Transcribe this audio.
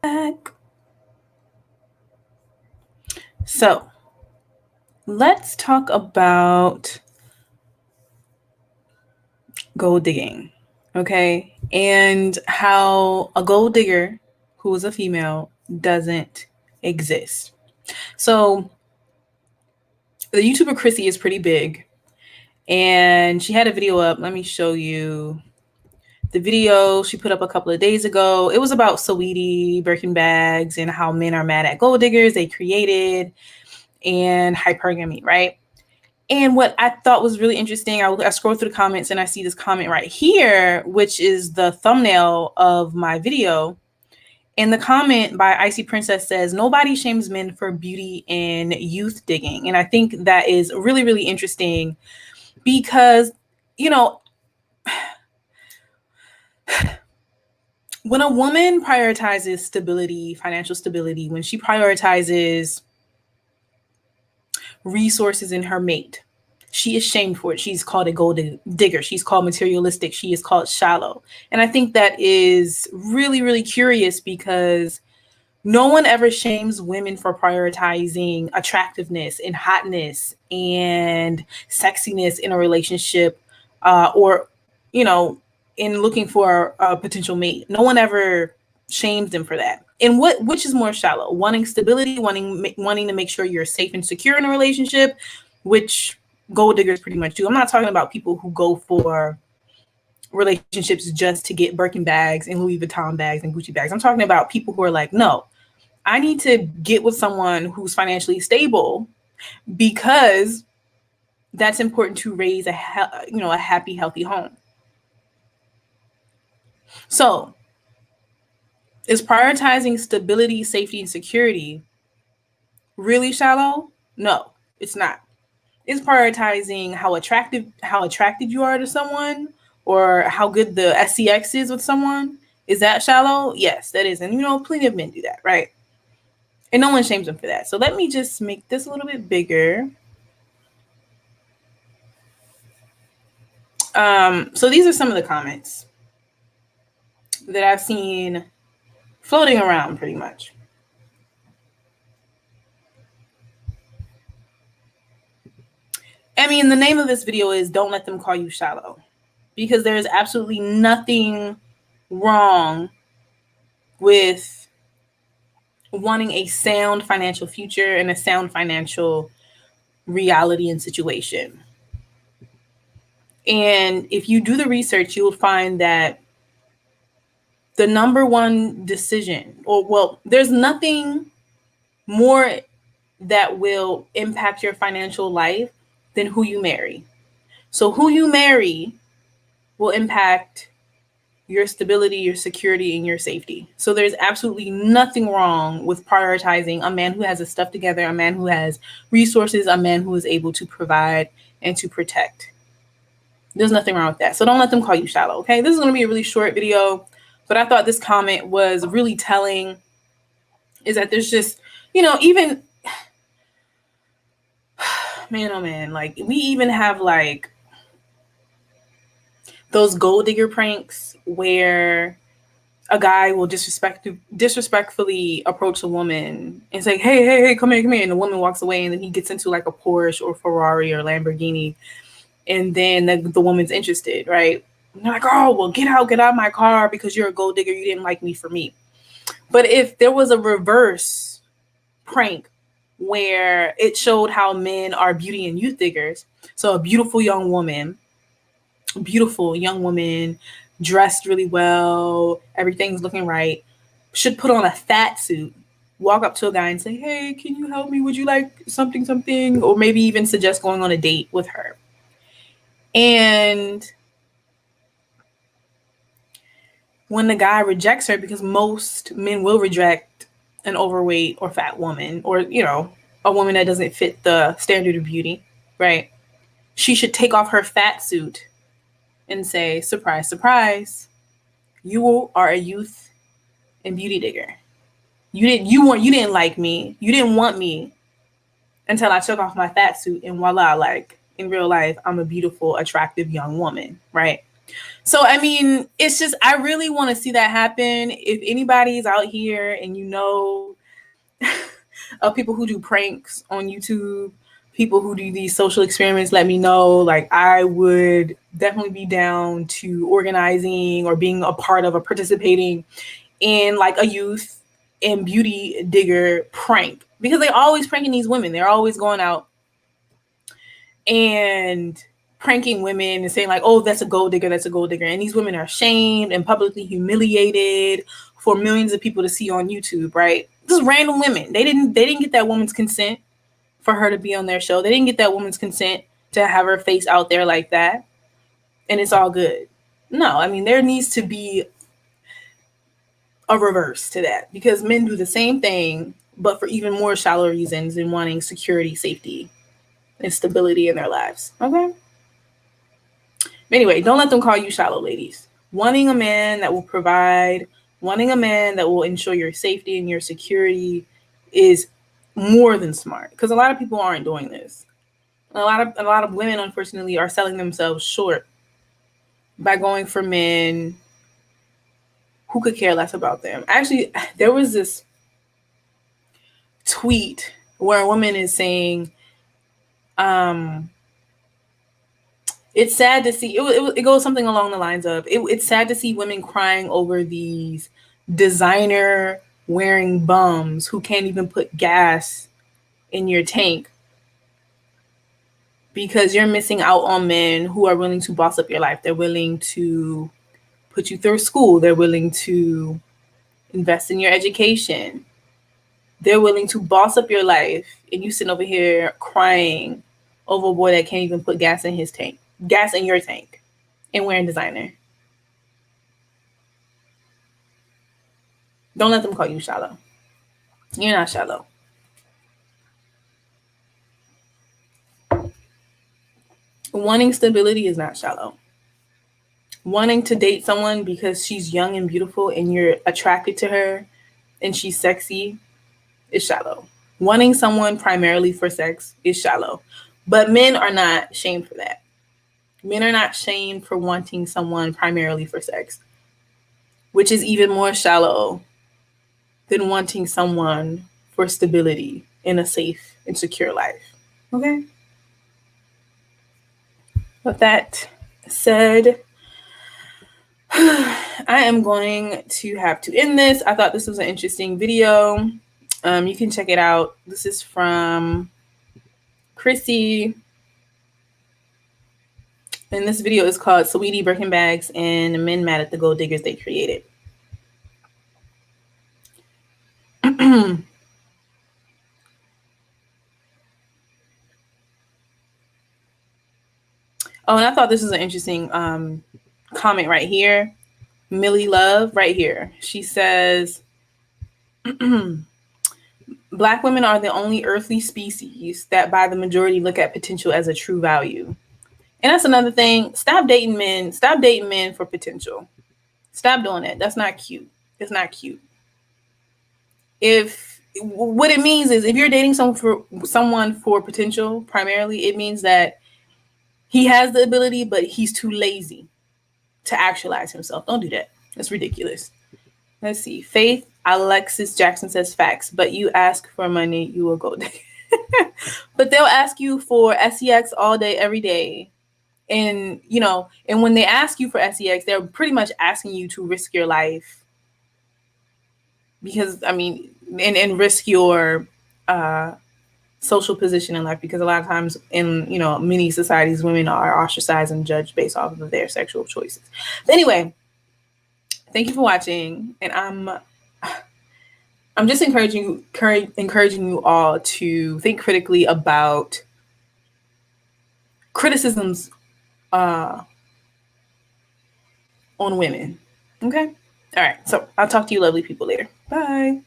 back. So let's talk about gold digging, okay? And how a gold digger who is a female doesn't exist. So the YouTuber Chrissy is pretty big, and she had a video up. Let me show you the video she put up a couple of days ago. It was about Saweetie, Birkin bags, and how men are mad at gold diggers they created, and hypergamy, right? And what I thought was really interesting, I scrolled through the comments and I see this comment right here, which is the thumbnail of my video. And the comment by Icy Princess says, "Nobody shames men for beauty and youth digging." And I think that is really, really interesting because, you know, when a woman prioritizes stability, financial stability, when she prioritizes resources in her mate, she is shamed for it. She's called a gold digger. She's called materialistic. She is called shallow. And I think that is really, really curious because no one ever shames women for prioritizing attractiveness and hotness and sexiness in a relationship, or, you know, in looking for a potential mate. No one ever shames them for that. And which is more shallow? Wanting stability, wanting to make sure you're safe and secure in a relationship, which gold diggers pretty much do. I'm not talking about people who go for relationships just to get Birkin bags and Louis Vuitton bags and Gucci bags. I'm talking about people who are like, no, I need to get with someone who's financially stable because that's important to raise a happy, healthy home. So, is prioritizing stability, safety, and security really shallow? No, it's not. Is prioritizing how attracted you are to someone or how good the SCX is with someone, is that shallow? Yes, that is. And plenty of men do that, right? And no one shames them for that. So let me just make this a little bit bigger. So these are some of the comments that I've seen floating around pretty much. I mean, the name of this video is "Don't Let Them Call You Shallow," because there is absolutely nothing wrong with wanting a sound financial future and a sound financial reality and situation. And if you do the research, you will find that the number one decision, there's nothing more that will impact your financial life than who you marry. So who you marry will impact your stability, your security, and your safety. So there's absolutely nothing wrong with prioritizing a man who has his stuff together, a man who has resources, a man who is able to provide and to protect. There's nothing wrong with that. So don't let them call you shallow, okay? This is going to be a really short video, but I thought this comment was really telling, is that there's just, even, man, oh man, like we even have like those gold digger pranks where a guy will disrespectfully approach a woman and say, hey, come here. And the woman walks away and then he gets into like a Porsche or Ferrari or Lamborghini. And then the woman's interested, right? And they're like, oh, well, get out of my car because you're a gold digger. You didn't like me for me. But if there was a reverse prank where it showed how men are beauty and youth diggers, so a beautiful young woman, dressed really well, everything's looking right, should put on a fat suit, walk up to a guy and say, hey, can you help me? Would you like something? Or maybe even suggest going on a date with her. And when the guy rejects her, because most men will reject an overweight or fat woman, or, a woman that doesn't fit the standard of beauty, right? She should take off her fat suit and say, surprise, surprise, you are a youth and beauty digger. You didn't like me. You didn't want me until I took off my fat suit, and voila, like in real life, I'm a beautiful, attractive young woman, right? So, I mean, it's just, I really want to see that happen. If anybody's out here and you know of people who do pranks on YouTube, people who do these social experiments, let me know. Like, I would definitely be down to organizing or being a part of or participating in like a youth and beauty digger prank, because they're always pranking these women. They're always going out and pranking women and saying like, oh, that's a gold digger, that's a gold digger. And these women are shamed and publicly humiliated for millions of people to see on YouTube, right? Just random women. They didn't get that woman's consent for her to be on their show. They didn't get that woman's consent to have her face out there like that. And it's all good. No, I mean, there needs to be a reverse to that, because men do the same thing, but for even more shallow reasons in wanting security, safety, and stability in their lives. Okay? Anyway, don't let them call you shallow, ladies. Wanting a man that will provide, wanting a man that will ensure your safety and your security is more than smart, because a lot of people aren't doing this. A lot of women, unfortunately, are selling themselves short by going for men who could care less about them. Actually, there was this tweet where a woman is saying, it's sad to see, it goes something along the lines of, it's sad to see women crying over these designer wearing bums who can't even put gas in your tank, because you're missing out on men who are willing to boss up your life. They're willing to put you through school. They're willing to invest in your education. They're willing to boss up your life, and you sitting over here crying over a boy that can't even put gas in his tank, gas in your tank, and wearing designer. Don't let them call you shallow. You're not shallow. Wanting stability is not shallow. Wanting to date someone because she's young and beautiful and you're attracted to her and she's sexy is shallow. Wanting someone primarily for sex is shallow. But men are not shamed for that. Men are not shamed for wanting someone primarily for sex, which is even more shallow than wanting someone for stability in a safe and secure life. Okay? With that said, I am going to have to end this. I thought this was an interesting video. You can check it out. This is from Chrissy. And this video is called Sweetie Birkin Bags and Men Mad at the Gold Diggers They Created. Oh, and I thought this was an interesting comment right here. Millie Love right here. She says, Black women are the only earthly species that by the majority look at potential as a true value. And that's another thing. Stop dating men. Stop dating men for potential. Stop doing that. That's not cute. It's not cute. If what it means is, if you're dating someone for potential primarily, it means that he has the ability, but he's too lazy to actualize himself. Don't do that. That's ridiculous. Let's see. Faith Alexis Jackson says facts, but you ask for money, you will go. But they'll ask you for sex all day, every day. And, you know, and when they ask you for sex, they're pretty much asking you to risk your life. Because, I mean, and risk your social position in life, because a lot of times in, you know, many societies, women are ostracized and judged based off of their sexual choices. But anyway, thank you for watching, and I'm just encouraging you all to think critically about criticisms on women. Okay? All right. So I'll talk to you lovely people later. Bye.